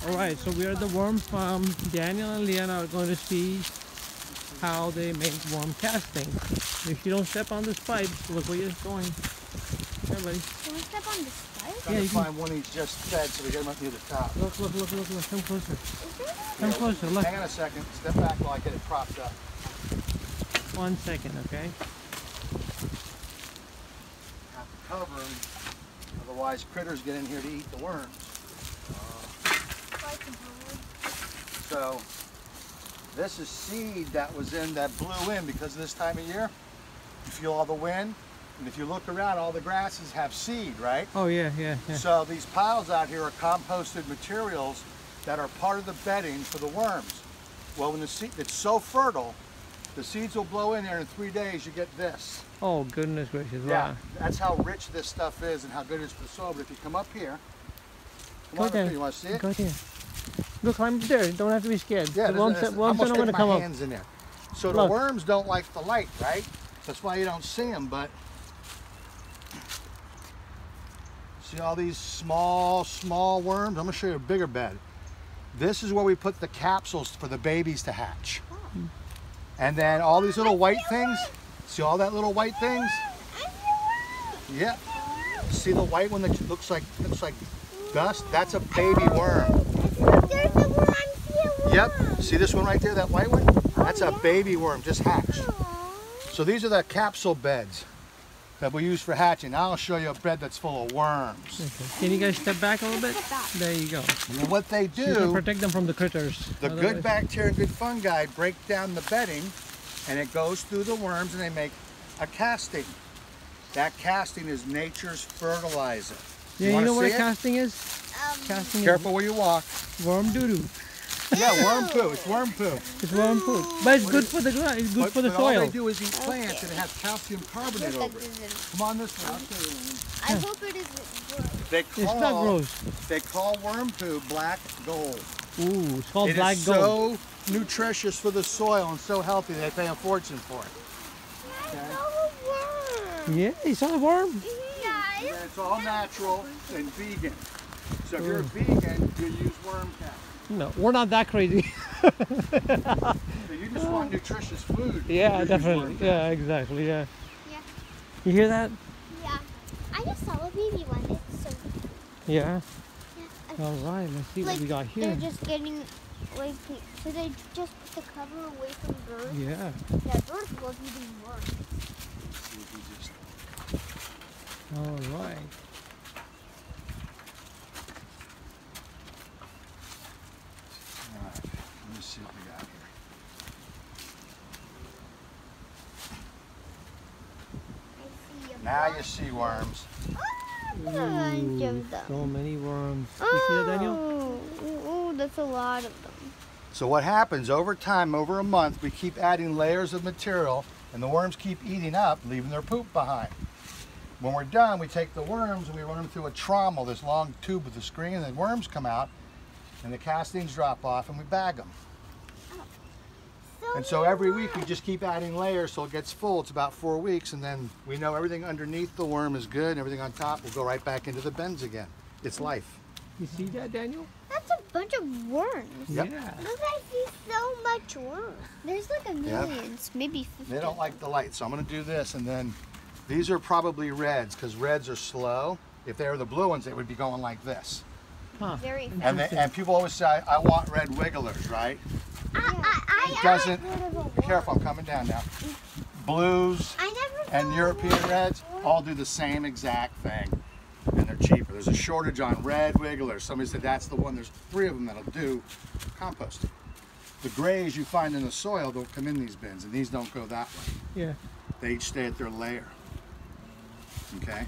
Alright, so we are at the worm farm. Daniel and Leanna are going to see how they make worm casting. If you don't step on this pipe, look where you're going. Hey, buddy. Can we step on this pipe? Trying to find one he's just fed so we get him up near the top. Look. Come closer. Come Yeah, closer, look. Hang on a second. Step back while I get it propped up. 1 second, okay? Have to cover them, otherwise critters get in here to eat the worms. So this is seed that was in that blew in because this time of year. You feel all the wind, and if you look around, all the grasses have seed, right? Oh yeah. So these piles out here are composted materials that are part of the bedding for the worms. Well, when the seed, it's so fertile, the seeds will blow in there in 3 days. You get this. Oh goodness gracious! Yeah, Wow. that's how rich this stuff is and how good it is for the soil. But if you come up here, Go there. You want to see it? Go there. Go climb up there. Don't have to be scared. Yeah, the worms I'm don't want to come my up. hands in there. So Look. the worms don't like the light, right? That's why you don't see them. But see all these small worms? I'm going to show you a bigger bed. This is where we put the capsules for the babies to hatch. And then all these little white things. See all that little white things? Yeah. See the white one that looks like dust? That's a baby worm. There's a worm here. Yep. See this one right there, that white one? That's a baby worm just hatched. So these are the capsule beds that we use for hatching. Now I'll show you a bed that's full of worms. Okay. Can you guys step back a little bit? There you go. And what they So you can do, protect them from the critters. the Otherwise- good bacteria and good fungi break down the bedding, and it goes through the worms and they make a casting. That casting is nature's fertilizer. Yeah, you know what a see it? casting is? Casting Careful where you walk. is worm doo-doo. Yeah, worm poo. It's worm poo. It's worm poop. But it's good for the ground. It's good for the But all soil. they do is eat plants and it has calcium carbonate over it. Come on this way. I'll show you. I hope it is gross. They It's not call, gross. they call worm poo black gold. Ooh, it's called It black is gold. so nutritious for the soil and so healthy they pay a fortune for it. Yeah, you saw the worm? And it's all natural and vegan. So if you're a vegan, you use worm cap. No, we're not that crazy. So you just want nutritious food. Yeah, you use definitely. worm cap. Yeah, exactly. Yeah. Yeah. You hear that? Yeah. I just saw a baby one. It's so Yeah. yeah. All right. Let's see what we got here. They're just getting like so they just put the cover away from birds. Yeah. Yeah, birds love eating worms. See if you just- All right. All right, let me see what we got here. I see a Now you see worms. bunch of them. So many worms. You see that, Daniel? Oh, that's a lot of them. So what happens over time, over a month, we keep adding layers of material and the worms keep eating up, leaving their poop behind. When we're done, we take the worms and we run them through a trommel, this long tube with a screen, and the worms come out and the castings drop off and we bag them. And so every week we just keep adding layers so it gets full. It's about 4 weeks, and then we know everything underneath the worm is good and everything on top will go right back into the bins again. It's life. You see that, Daniel? That's a bunch of worms. Yep. Yeah. Look, I see so much worms. There's like a millions, maybe 50. They don't like the light, so I'm going to do this, and then these are probably reds because reds are slow. If they were the blue ones, they would be going like this. Huh. Very And people always say, I want red wigglers, right? It doesn't. Be careful, I'm coming down now. Blues I never and saw European one. reds all do the same exact thing, and they're cheaper. There's a shortage on red wigglers. Somebody said that's the one. There's 3 of them that'll do composting. The grays you find in the soil don't come in these bins, and these don't go that way. Yeah. They each stay at their layer. Okay?